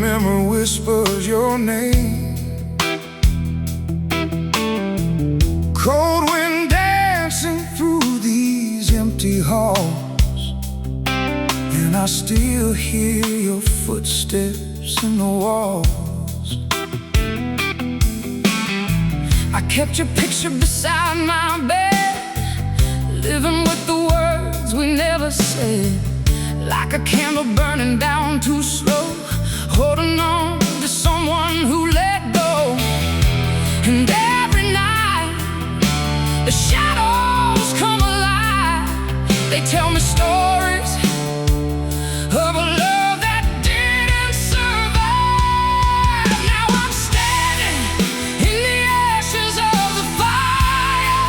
memory whispers your name. Cold wind dancing through these empty halls, and I still hear your footsteps in the walls. I kept your picture beside my bed, living with the words we never said, like a candle burning down too slow, holding on to someone who let go. And every night the shadows come alive. They tell me stories of a love that didn't survive. Now I'm standing in the ashes of the fire,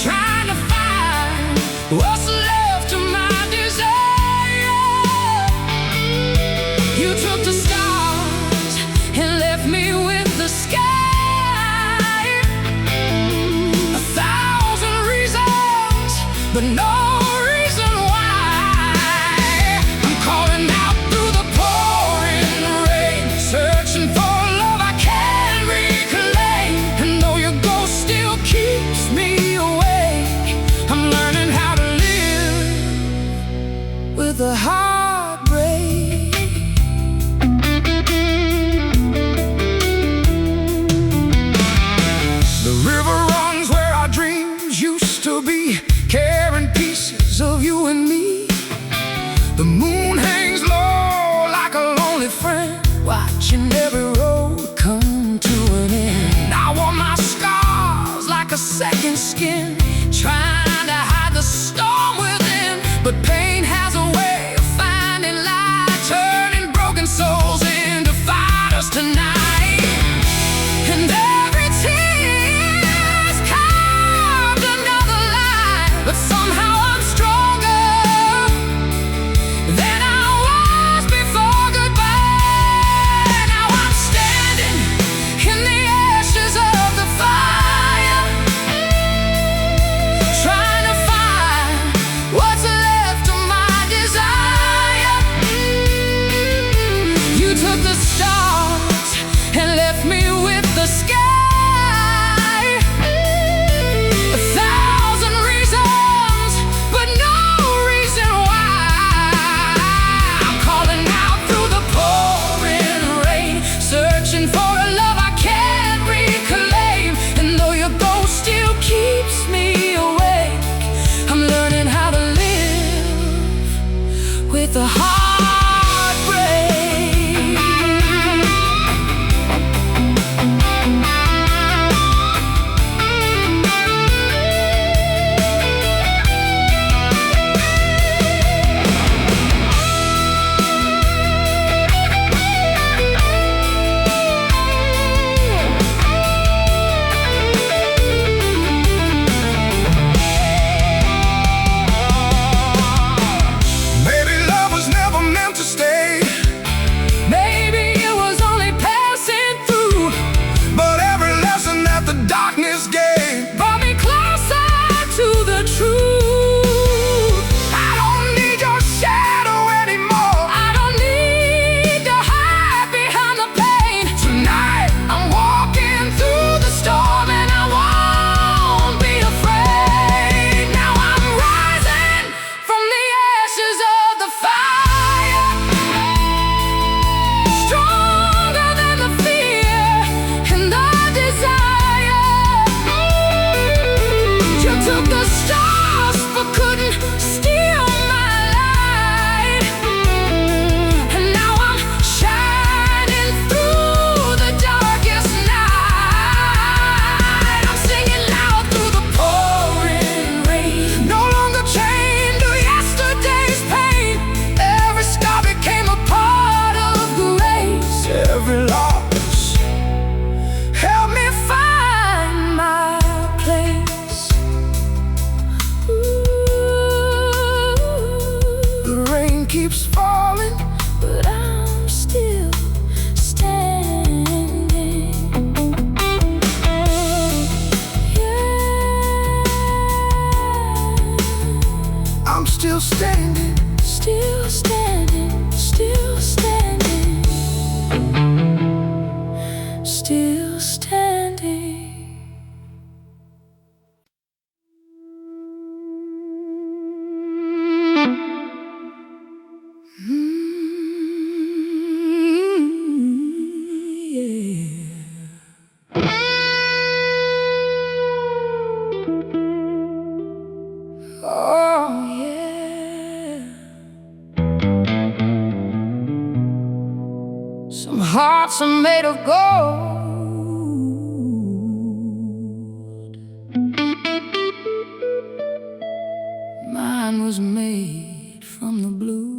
trying to find what's left of my desire. You took the stars and left me with the sky. A thousand reasons, but no reason why. I'm calling out through the pouring rain, searching for love I can't reclaim. And though your ghost still keeps me awake, I'm learning how to live with a heartbreak. The river runs where our dreams used to be, carrying pieces of you and me. The moon hangs low like a lonely friend, watching every road come to an end. I wore my scars like a second skin, trying to hide the storm within. But pain has a way of finding light, turning broken souls into fighters tonight. And every tear's carved another line, but somehow I'm stronger than I was before goodbye. Now I'm standing in the ashes of the fire, trying to find what's left of my desire. You took the stars and left me with the sky. A thousand reasons, but no reason why. I'm calling out through the pouring rain, searching for a love I can't reclaim. And though your ghost still keeps me awake, I'm learning how to live with a heartbreak. Maybe love was never meant to stay. Maybe it was only passing through. But every lesson that the darkness gave brought me closer to the truth. I don't need your shadow anymore. I don't need to hide behind the pain. Tonight I'm walking through the storm, and I won't be afraid. Now I'm rising from the ashes of the fire, stronger than the fear and the desire. You took the stars but couldn't steal my light. And now I'm shining through the darkest night. I'm singing loud through the pouring rain, no longer chained to yesterday's pain. Every scar became a part of grace. Every loss helped me find my place. The rain keeps falling, but I'm still standing. Yeah, I'm still standing, still standing, still standing. hearts are made of gold. Mine was made from the blues.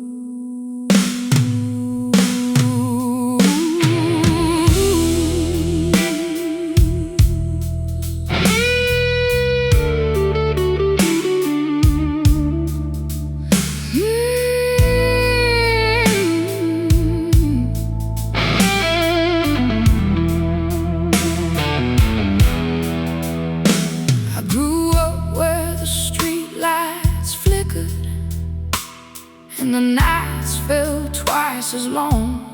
And the nights felt twice as long,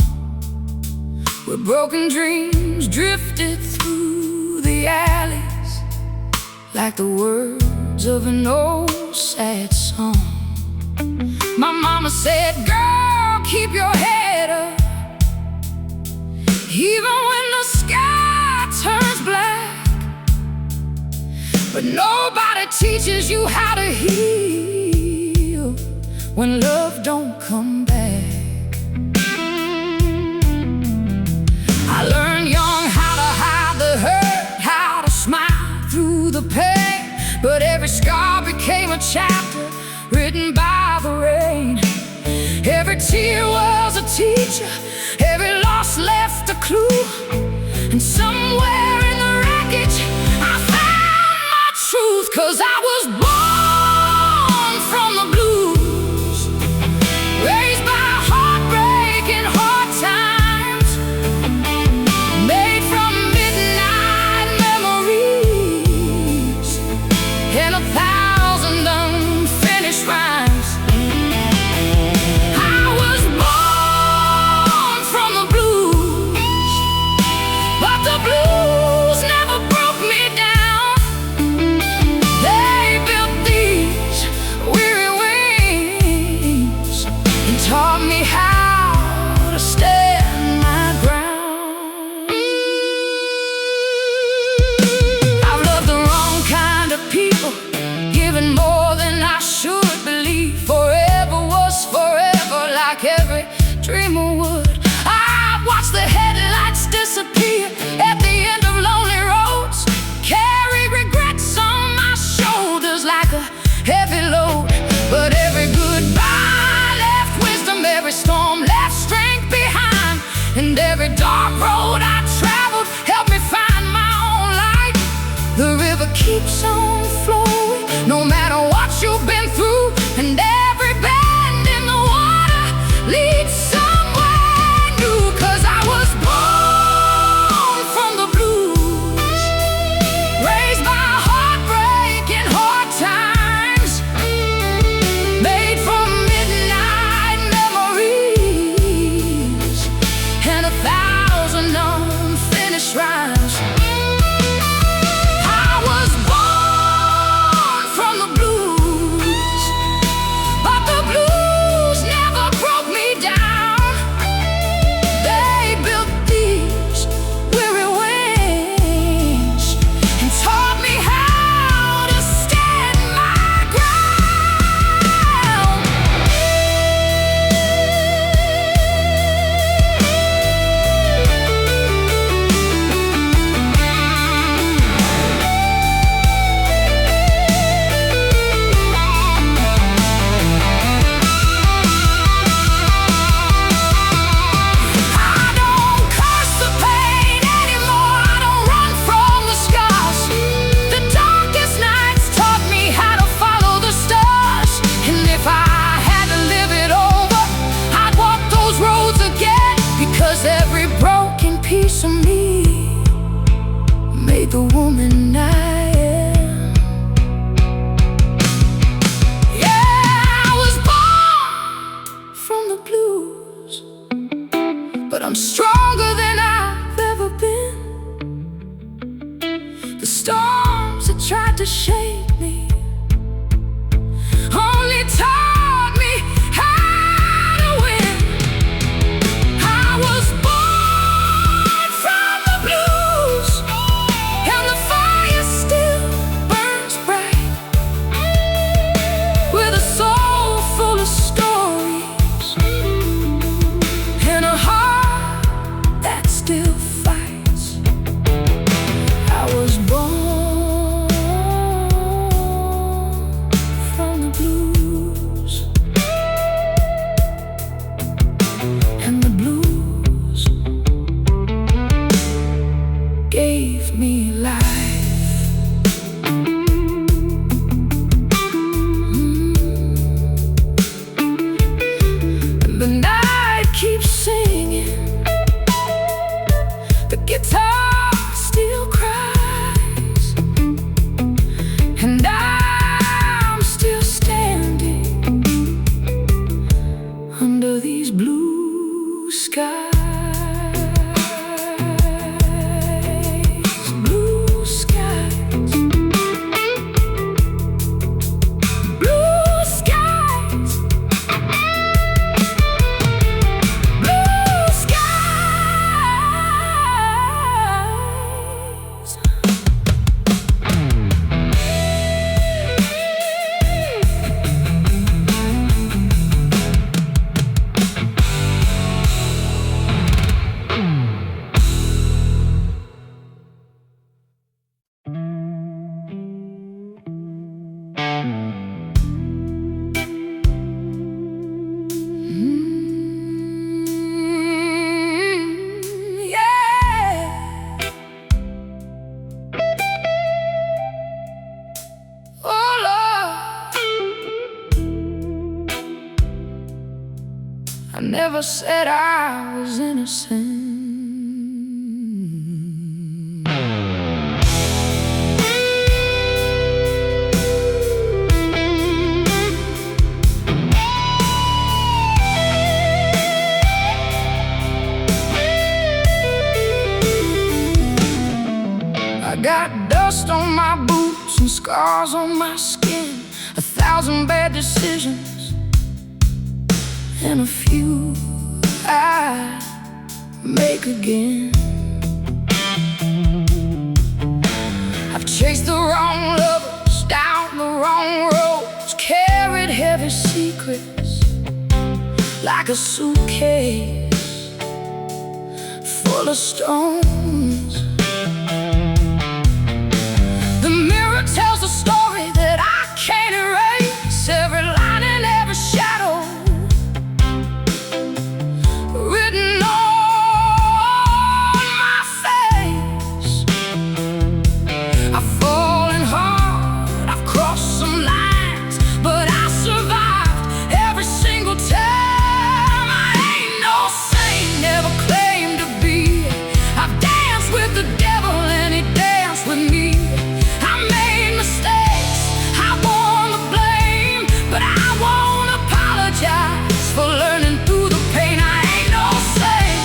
where broken dreams drifted through the alleys like the words of an old sad song. My mama said, girl, keep your head up, even when the sky turns black. But nobody teaches you how to heal when love don't come back. I learned young how to hide the hurt, how to smile through the pain. But every scar became a chapter written by the rain. Every tear was a teacher, every loss left a clue. And somewhere in the wreckage I found my truth. 'Cause I was born from the blues, raised by heartbreak and hard times, made from midnight memories and 1,000 unfinished rhymes. I was born from the blues, but the blues never broke me down. They built these weary wings and taught me how to stand my ground. I've loved the wrong kind of people, given more than I should believe. Forever was forever, like every dreamer would. I watched the headlights disappear at the end of lonely roads, carry regrets on my shoulders like a heavy load. But every goodbye left wisdom, every storm left strength behind, and every dark road I traveled helped me find my own light. The river keeps on flowing, no matter what you've been through, and every bend in the water leads somewhere new. 'Cause I was born from the blues, raised by heartbreak and hard times, made from midnight memories and 1,000 unfinished rhymes. I was born from the blues, but the blues never broke me down. They built these weary wings and taught me how to stand my ground. I don't curse the pain anymore, I don't run from the scars. The darkest nights taught me how to follow the stars. And if I had to live it over, I'd walk those roads again. Because every broken piece of me made the woman I am. Yeah, I was born from the blues, but I'm stronger than I've ever been. The storms that tried to shake me only taught me how to win. I was born from the blues, and the fire still burns bright, with a soul full of stories and a heart that these blue skies. Blue skies. Blue skies. Blue skies. I never said I was innocent. I got dust on my boots and scars on my skin, 1,000 bad decisions and a few I make again. I've chased the wrong lovers down the wrong roads, carried heavy secrets like a suitcase full of stones. The mirror tells a story that I can't erase, every line and every shadow written on my face. I've fallen hard, I've crossed some lines, but I survived every single time. I ain't no saint, never claimed to be. I've danced with the devil and he danced with me. I made mistakes, I borne the blame, but I won't apologize for learning through the pain. I ain't no saint,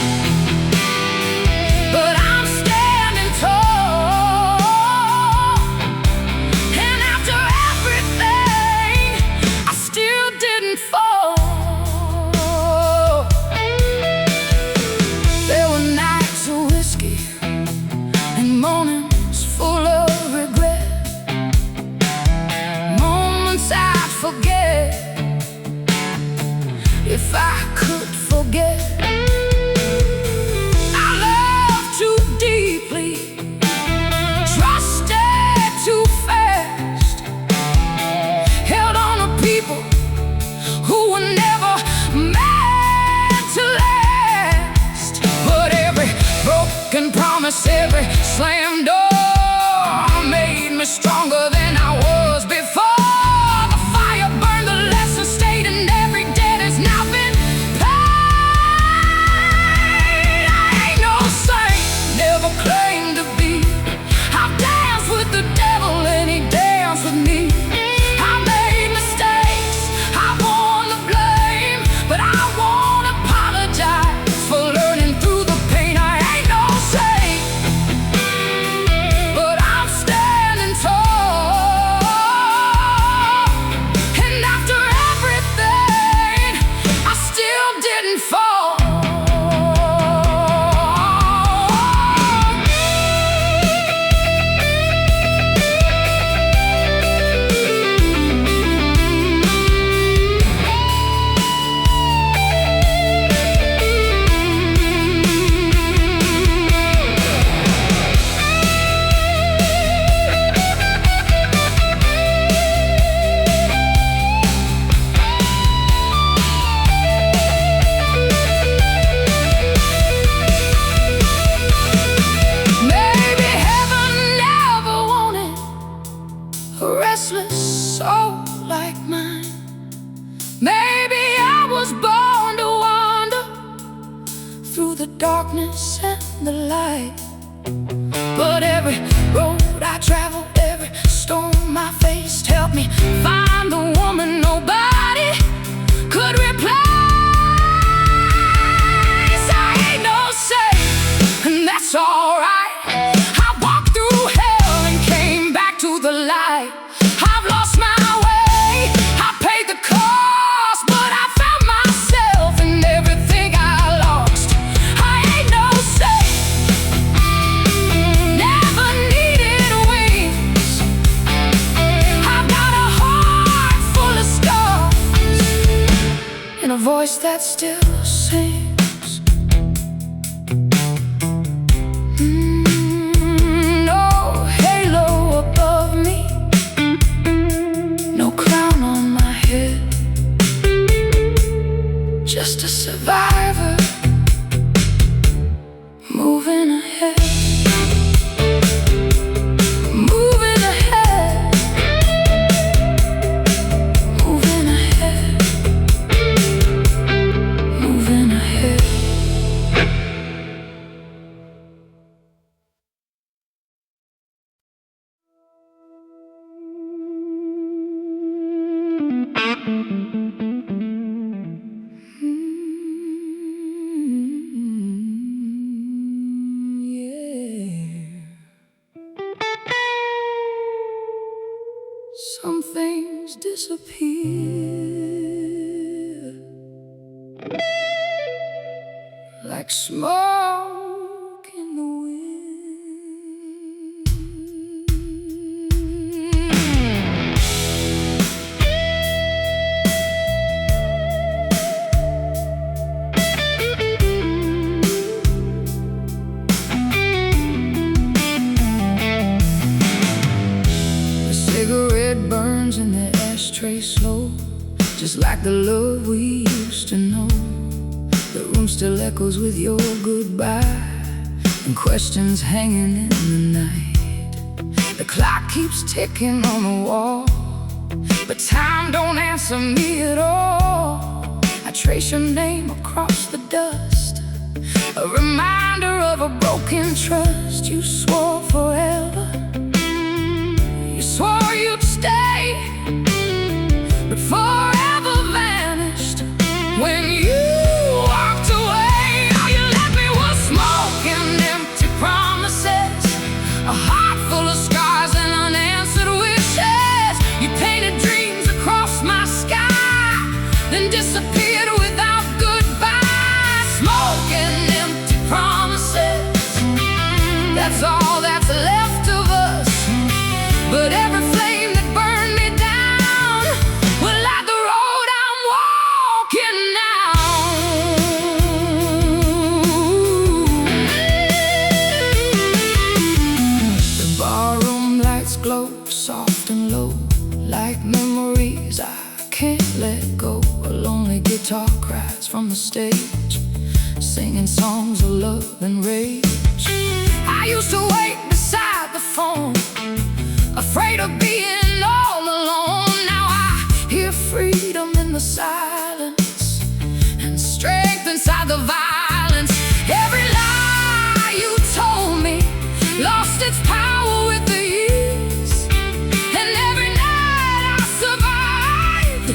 but I'm standing tall. And after everything, I still didn't fall. There were nights of whiskey and mornings full of regret, moments I'd forget if I could forget. I loved too deeply, trusted too fast, held on to people who were never meant to last. But every broken promise, every slammed door made me stronger than I was before. The fire burned, the lesson stayed, and every debt has now been paid. I ain't no saint, never claimed to be. I've danced with the devil and he danced with me. I made mistakes, I borne the blame, but I won't apologize for learning through the pain. I ain't no saint, but I'm standing tall. And after everything, I still didn't fall. Maybe heaven never wanted a restless soul like mine. Maybe I was born to wander through the darkness and the light. But every road I traveled, every storm I faced, helped me find the woman nobody could replace. that still sings. No halo above me, no crown on my head, just a survivor moving ahead. Some things disappear like smoke in the wind. The cigarette burns in the ashtray slow, just like the love we used to know. The room still echoes with your goodbye and questions hanging in the night. The clock keeps ticking on the wall, but time don't answer me at all. I trace your name across the dust, a reminder of a broken trust. You swore forever, you swore you'd stay, but forever vanished when you walked away. All you left me was smoke and empty promises, a heart full of scars and unanswered wishes. You painted dreams across my sky, then disappeared without goodbye. Smoke and empty promises, that's all that's left of us. But every flame that burned me down will light the road I'm walking now. The barroom lights glow soft and low, like memories I can't let go. A lonely guitar cries from the stage, singing songs of love and rage. I used to wait beside the phone, afraid of being all alone. Now I hear freedom in the silence and strength inside the violence. Every lie you told me lost its power with the years, and every night I survived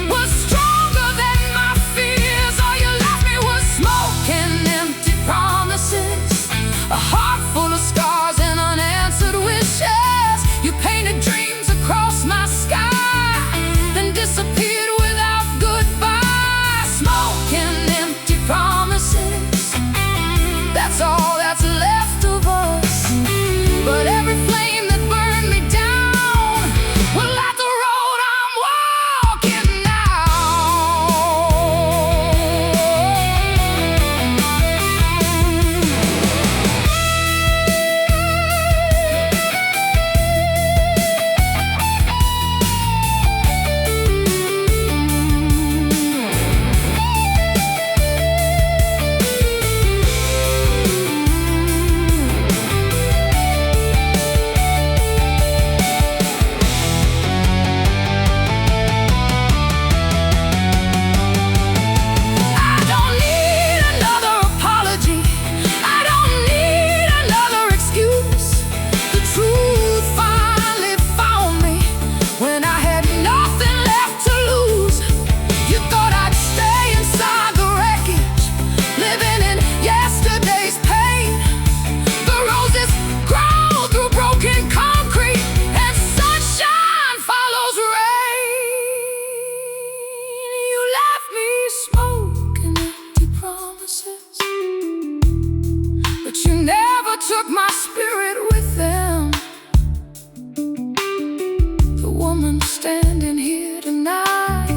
was stronger than my fears. All you left me was smoke and empty promises, a heart full of scars and unanswered wishes. You painted dreams across my sky, then disappeared without goodbye. Smoke and empty promises, that's all that's left of us. But every flame that burned me down will light the road I'm walking took my spirit with them. The woman standing here tonight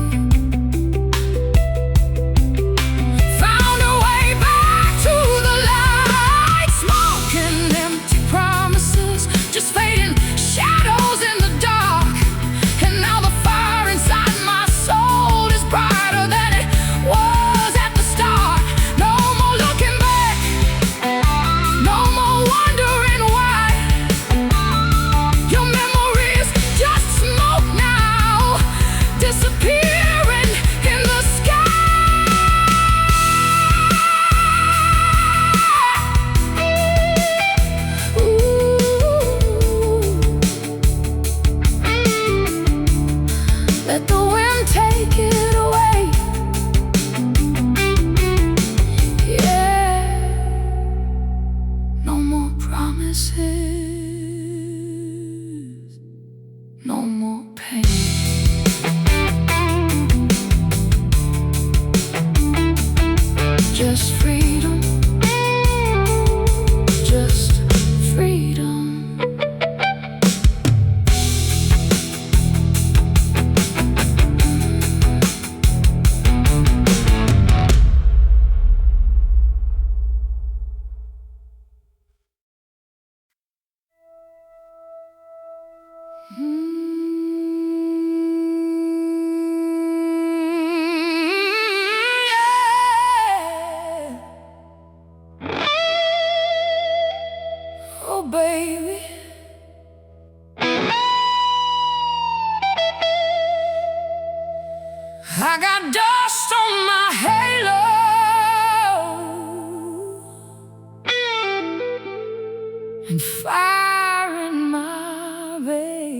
just freedom, just freedom. Oh, baby, I got dust on my halo and fire in my veins.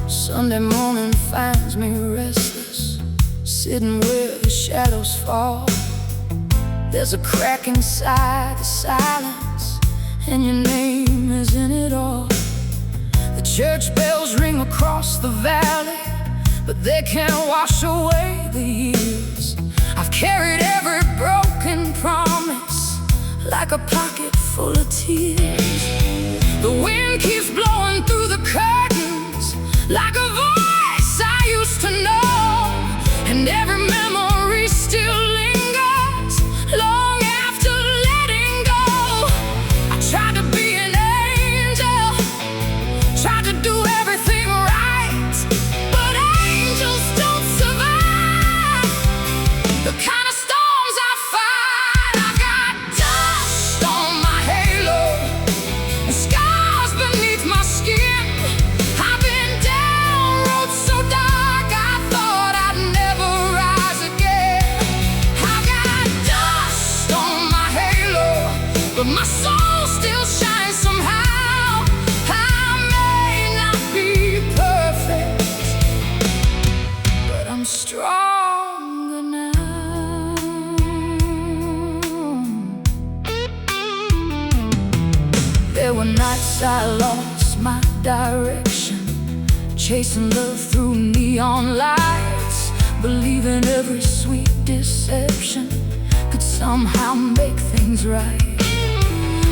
Sunday morning finds me restless, sitting where the shadows fall. There's a crack inside the silence, and your name is in it all. The church bells ring across the valley, but they can't wash away the years. I've carried every broken promise like a pocket full of tears. The wind keeps blowing through the curtains like a voice I used to know, and every memory still lingers long after letting go. I tried to be an angel, tried to do everything right, but angels don't survive the kind of storms I fight. I've got dust on my halo and scars beneath my skin. I've been down roads so dark I thought I'd never rise again. I've got dust on my halo, but my soul still shines somehow. I may not be perfect, but I'm stronger now. There were nights I lost my direction, chasing love through neon lights, believing every sweet deception could somehow make things right.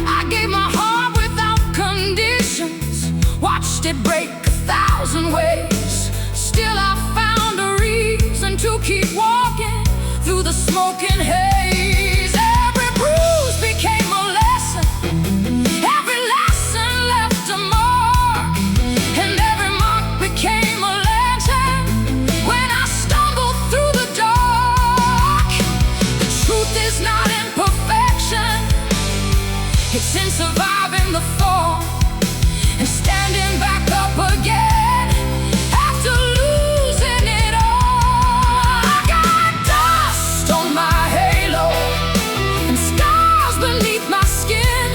I gave my heart without conditions, watched it break 1,000 ways. Still I found a reason to keep walking through the smoking haze. Every bruise became a lesson, every lesson left a mark, and every mark became a legend when I stumbled through the dark. The truth is not in perfection, it's in surviving the fall and standing back up again after losing it all. I got dust on my halo and scars beneath my skin.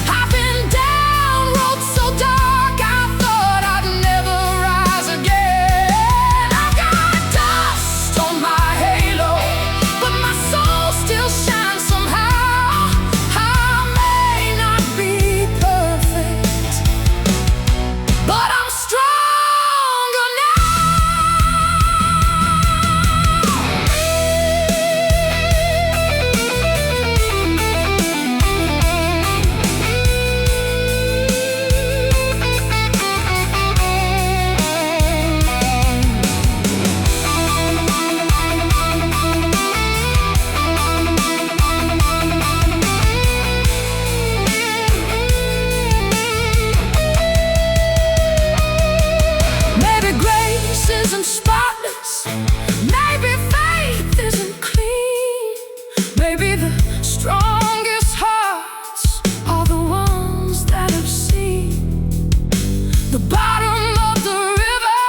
I've been down roads so dark I thought I'd never rise again. I've got dust on my halo, but my soul still shines somehow. I may not be perfect, but I'm stronger now. Maybe grace isn't spotless, maybe faith isn't clean, maybe the strongest hearts are the ones that have seen the bottom of the river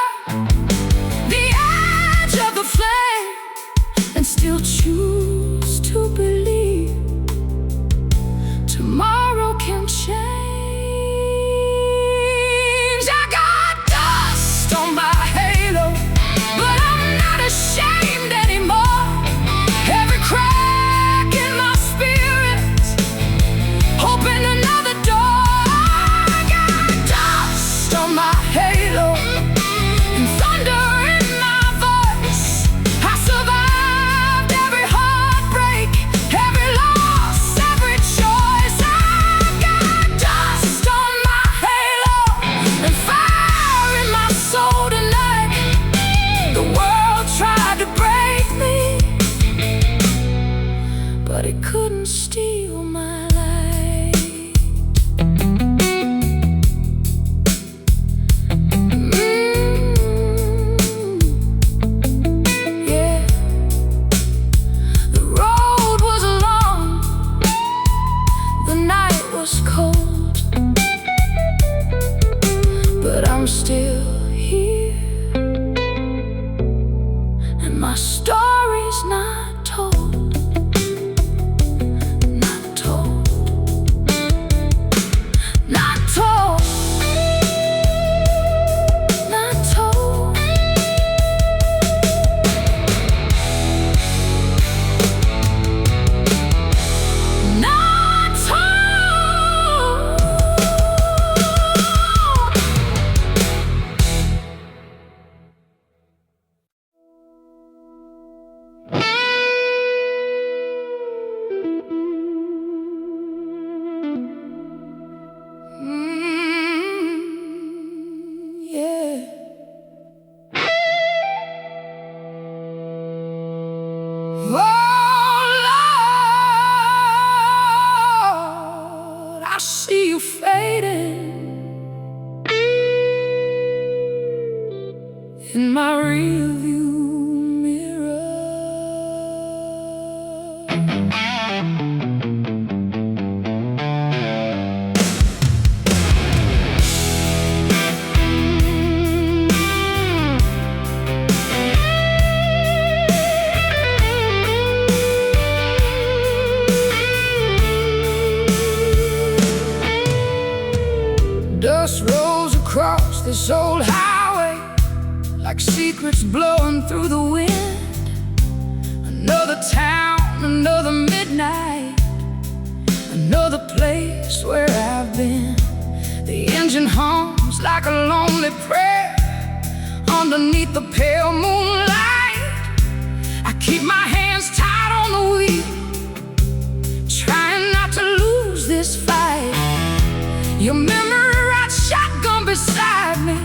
My story's not told, not told, not told, not told. Not told. Yeah. Oh Lord, I see you fading in my rearview mirror. Dust rolls across this old highway like secrets blowing through the wind. Another town, another midnight, another place where I've been. The engine hums like a lonely prayer underneath the pale moonlight. I keep my hands tight on the wheel, trying not to lose this fight. Your memory rides shotgun beside me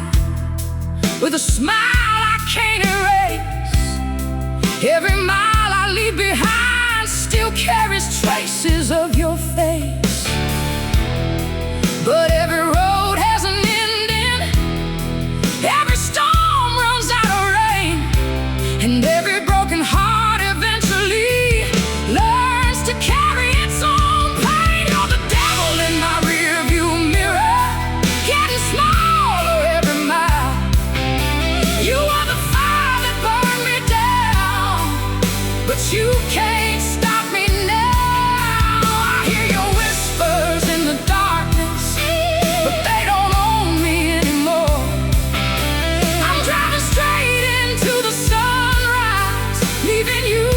with a smile I can't erase. Every mile I leave behind still carries traces of your face. But every road has an ending, every storm runs out of rain, and every broken heart eventually learns to carry its own pain. You're the devil in my rearview mirror, getting smaller every mile. You are the fire that burned me down, but you can't stop me now. I hear your whispers in the darkness, but they don't own me anymore. I'm driving straight into the sunrise, leaving you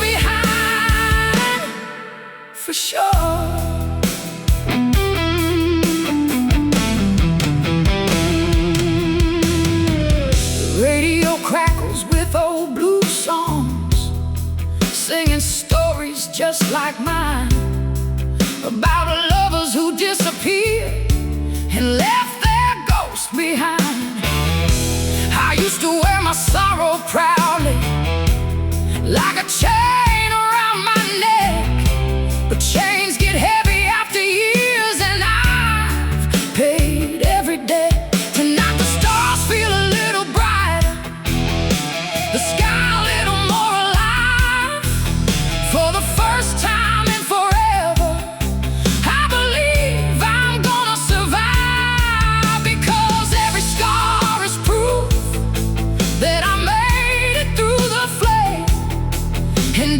behind for sure. Radio crackles with old blues songs, singing stories just like mine, about lovers who disappeared and left their ghosts behind. I used to wear my sorrow proudly, like a chain around my neck, but chains get heavy after years, and I've paid every day. Tonight the stars feel a little brighter, the sky a little more alive. For the first time in forever, I believe I'm gonna survive, because every scar is proof that I made it through the flame, and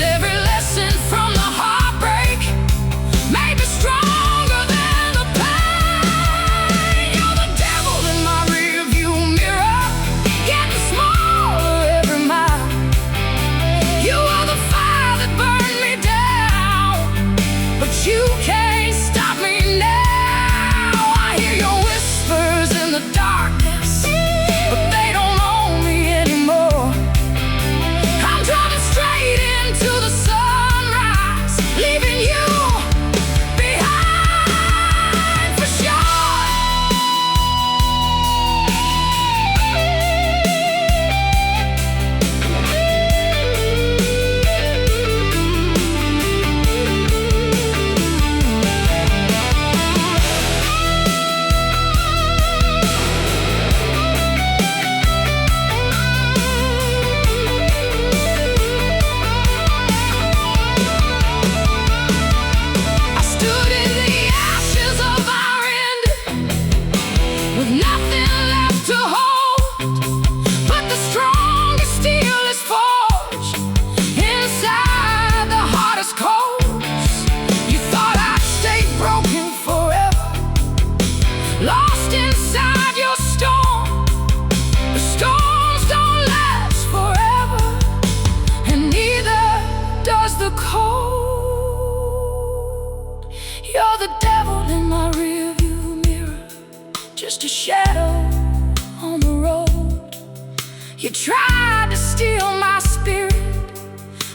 You tried to steal my spirit,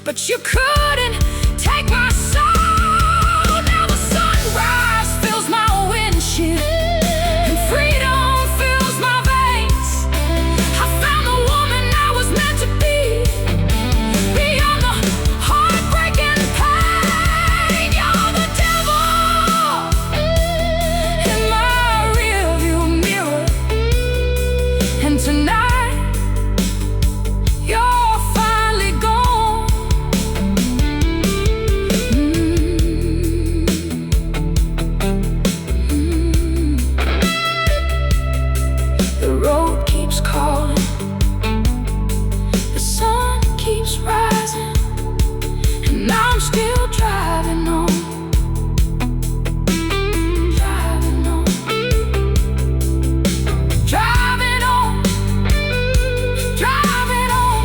but you couldn't take my soul. Now the sunrise fills my windshield and freedom fills my veins. I found the woman I was meant to be, beyond the heartbreaking pain. You're the devil in my rearview mirror, and tonight you're finally gone. The road keeps calling, the sun keeps rising, and I'm still driving on, driving on, driving on, driving on.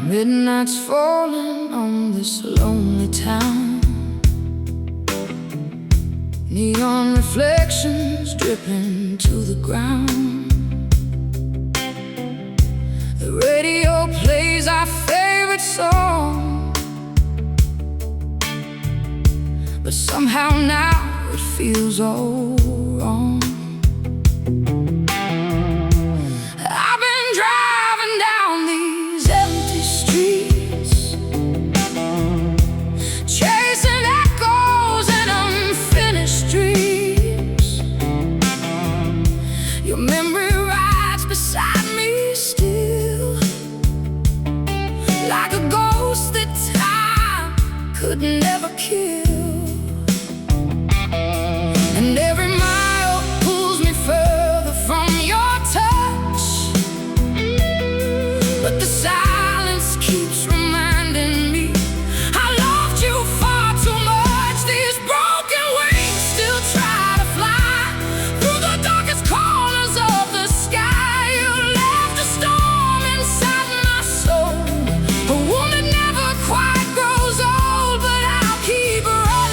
Midnight's falling on this lonely town, neon reflections dripping to the ground. The radio plays our favorite song, but somehow now it feels all wrong. I've been driving down these empty streets, chasing echoes and unfinished dreams. Your memory rides beside me still, like a ghost that time could never kill. And every mile pulls me further from your touch, but the silence keeps reminding me I loved you far too much. These broken wings still try to fly through the darkest corners of the sky. You left a storm inside my soul, a wound that never quite grows old, but I'll keep running.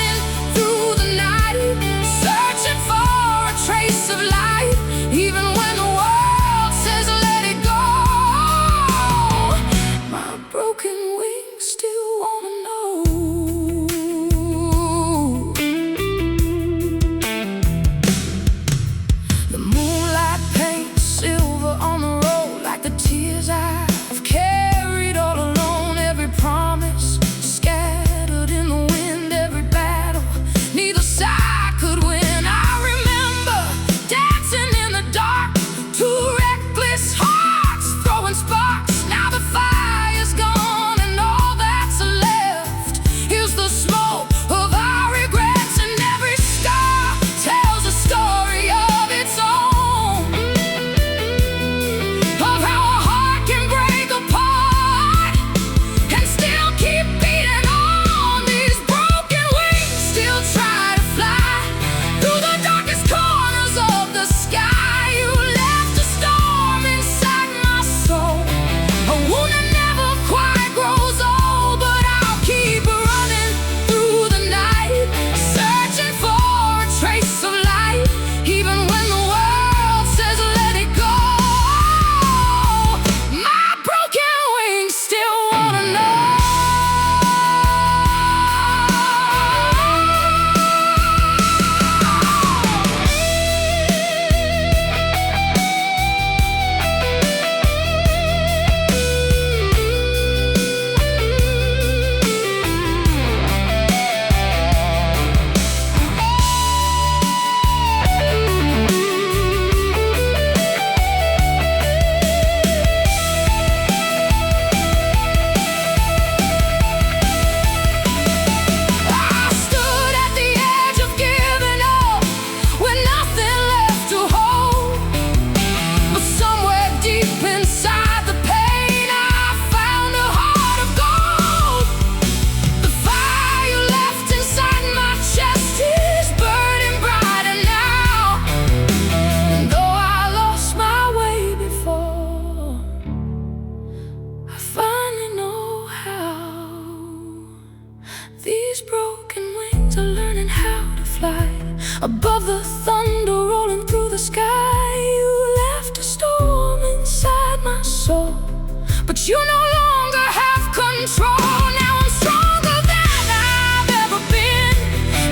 of the thunder rolling through the sky. You left a storm inside my soul, but you no longer have control. Now I'm stronger than I've ever been.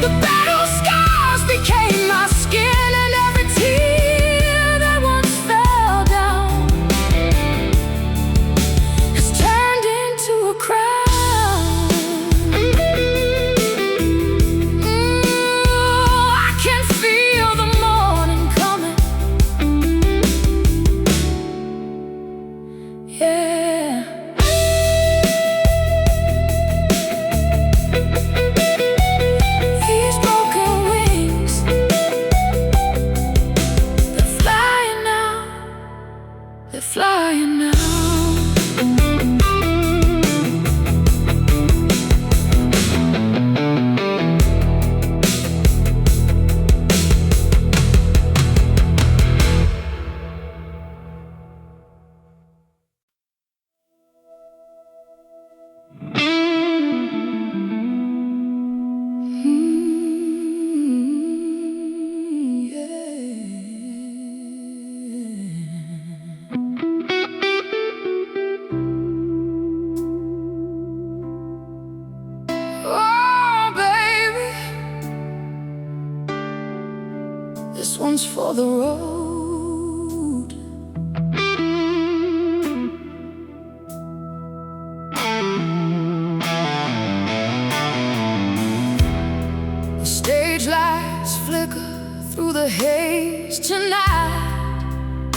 The battle scars became my skin, and every tear that once fell down has turned into a crown. I can feel the morning coming. Yeah. These broken wings, they're flying now. They're flying now. Oh, baby, this one's for the road. The stage lights flicker through the haze tonight,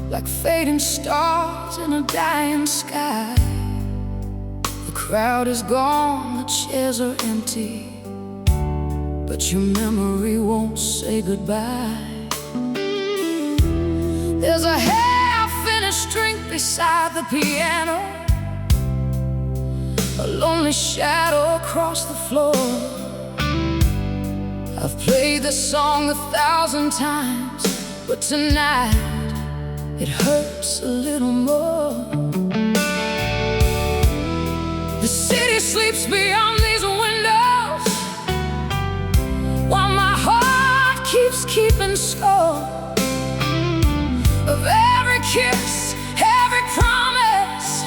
like fading stars in a dying sky. The crowd is gone, the chairs are empty, but your memory won't say goodbye. There's a half-finished drink beside the piano, a lonely shadow across the floor. I've played this song 1,000 times, but tonight it hurts a little more. The city sleeps beyond these windows, while my heart keeps keeping score of every kiss, every promise,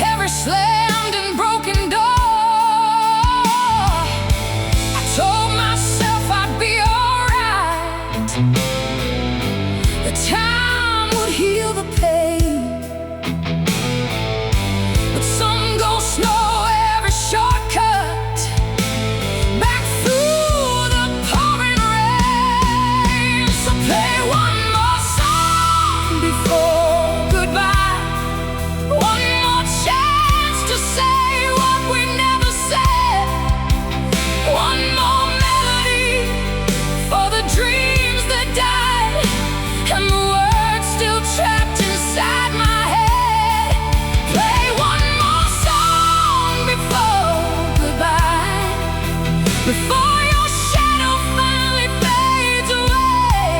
every slammed and broken door. I told myself I'd be alright, that time would heal the pain. But some ghosts know every shortcut back through the pouring rain. So play one more song before goodbye, one more chance to say what we never said, one more melody for the dreams that died and the words still trapped inside my head. Play one more song before goodbye, before your shadow finally fades away.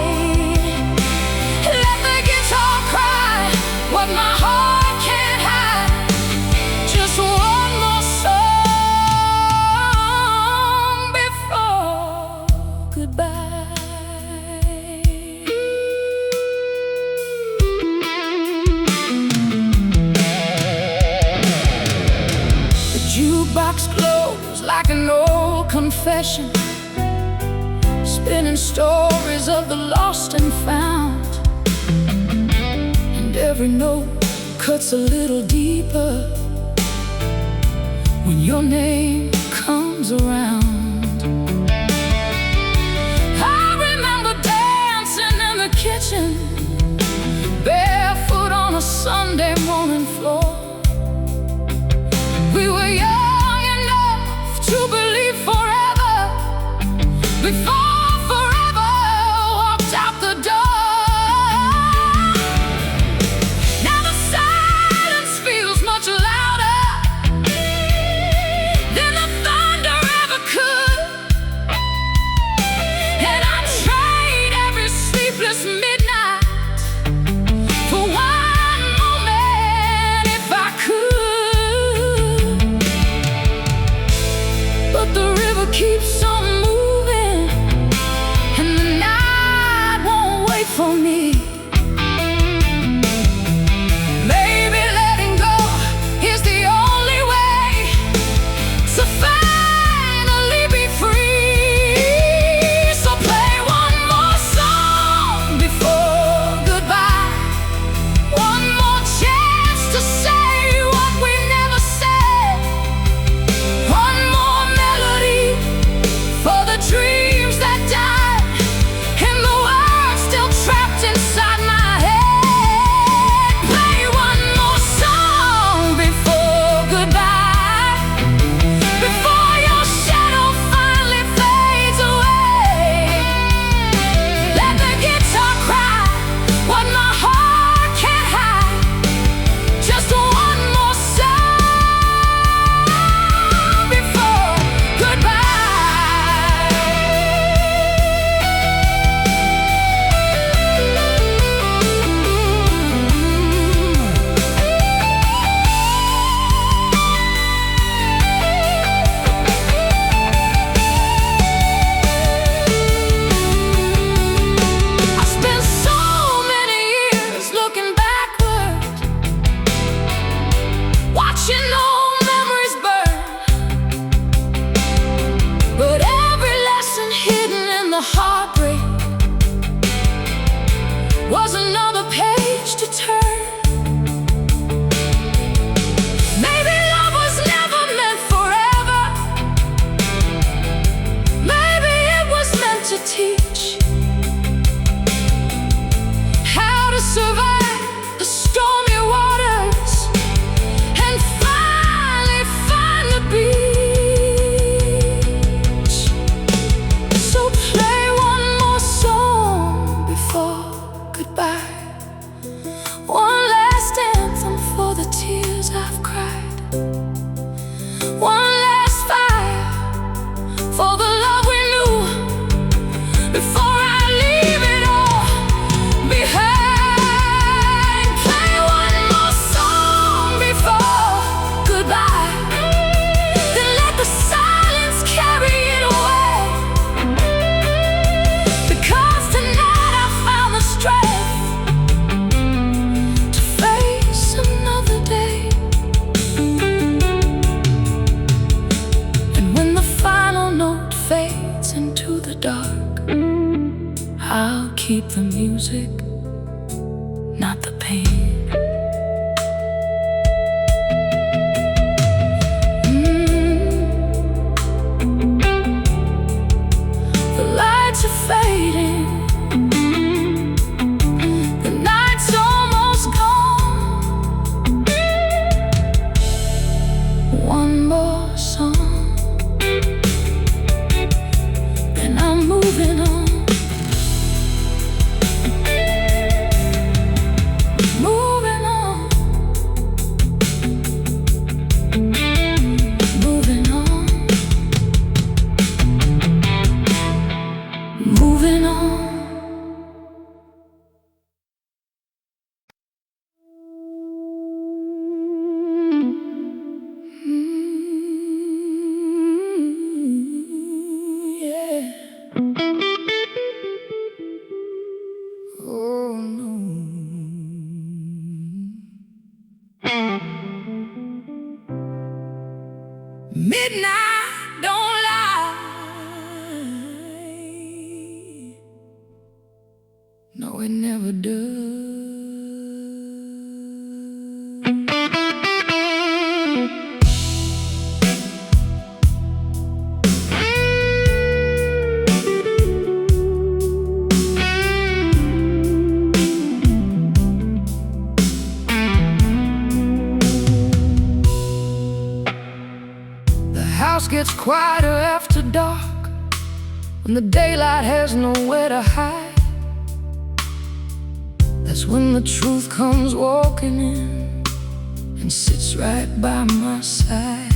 Let the guitar cry what my heart can't hide. Just one more song before goodbye. The jukebox glows like an old confession, spinning stories of the lost and found. And every note cuts a little deeper when your name comes around. I remember dancing in the kitchen, barefoot on a Sunday morning floor. We were young enough to believe forever, before forever walked out the door. Now the silence feels much louder than the thunder ever keep the music, not the pain. The lights are fading, the night's almost gone. One more song, then I'm moving on. Moving on. Yeah. Oh no. Midnight don't lie. No, it never does. The house gets quieter after dark, when the daylight has nowhere to hide. That's when the truth comes walking in and sits right by my side.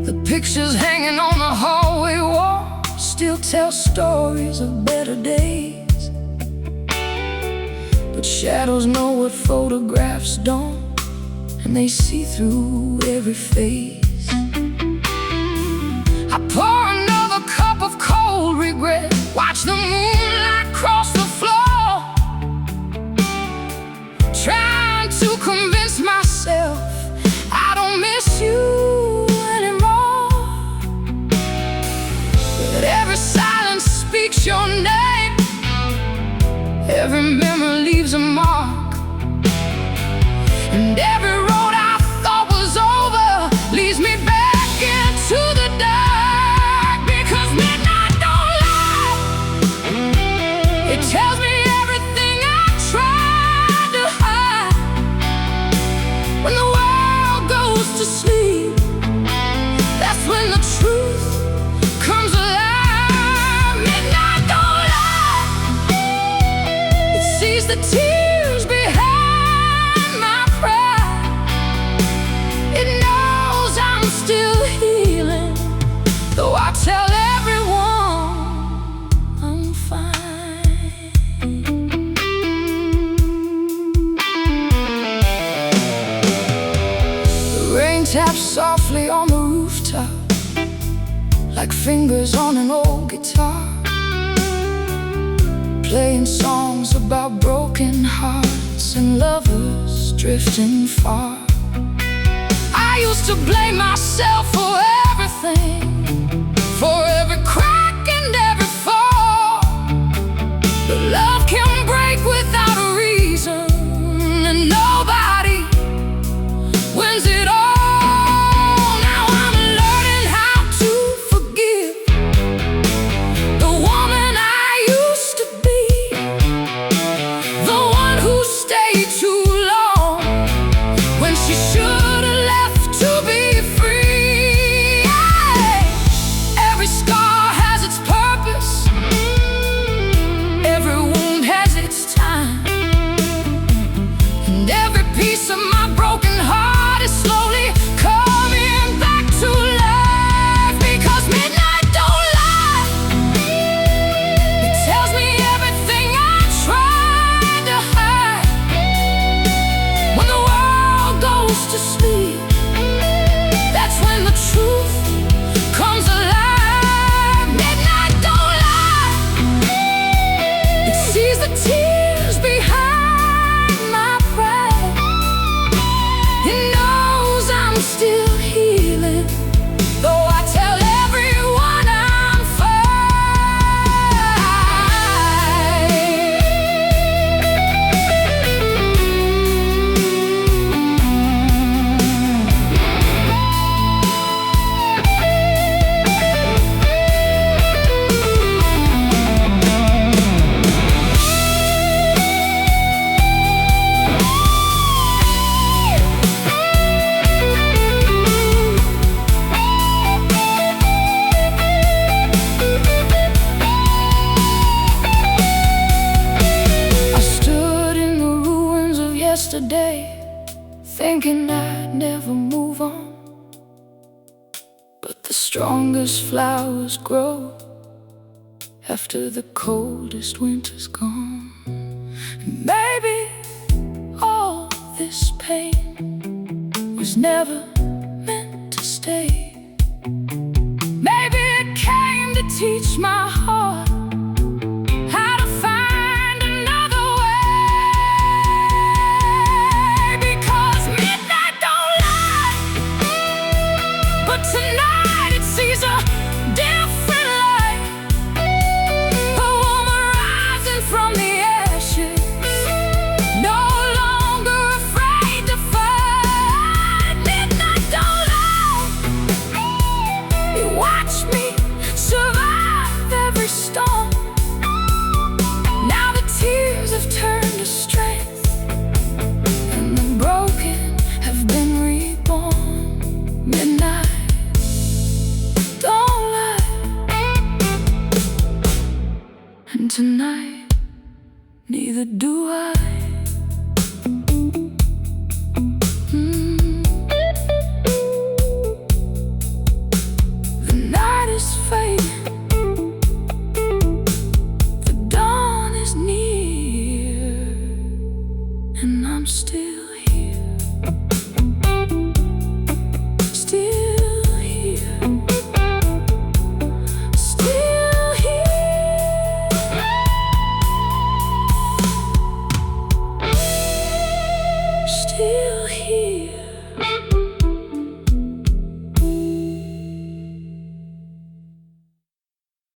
The pictures hanging on the hallway wall still tell stories of better days, but shadows know what photographs don't, and they see through every face. I pour another cup of cold regret, watch the moonlight cross the floor, trying to convince myself I don't miss you anymore. But every silence speaks your name, every memory leaves a mark, and every road I thought was over leads me back into the dark. Because midnight don't lie, it tells me everything I tried to hide. When the world goes to sleep, that's when the truth comes alive. Midnight don't lie, it sees the tears behind my pride. It knows I'm still healing, though I tell everyone I'm fine. The rain taps softly on the rooftop, like fingers on an old guitar, playing songs about broken hearts and lovers drifting far. I used to blame myself for everything, for every crack and every fall. But love can break without a reason, and nobody wins it all. Now I'm learning how to forgive the woman I used to be, the one who stayed too long when she should have left to be free. Every scar has its purpose, every wound has its time, and every piece of my broken heart is slowly coming back to life. Because midnight don't lie, it tells me everything I tried to hide. When the world goes to sleep, that's when the truth comes alive. Midnight don't lie, it sees the tears behind my pride. It knows I'm still healing, though I tell everyone I'm fine. might never move on, but the strongest flowers grow after the coldest winter's gone. And maybe all this pain was never meant to stay. Maybe it came to teach my heart how to find another way. Because midnight don't lie, but tonight it sees a different light. A woman rising from the ashes, no longer afraid to fight. Midnight don't lie, you watch me survive every storm. Now the tears have turned to strength, and the broken have been reborn. Midnight don't lie, and tonight neither do I. The night is fading, the dawn is near, and I'm still here, still here, still here, still here.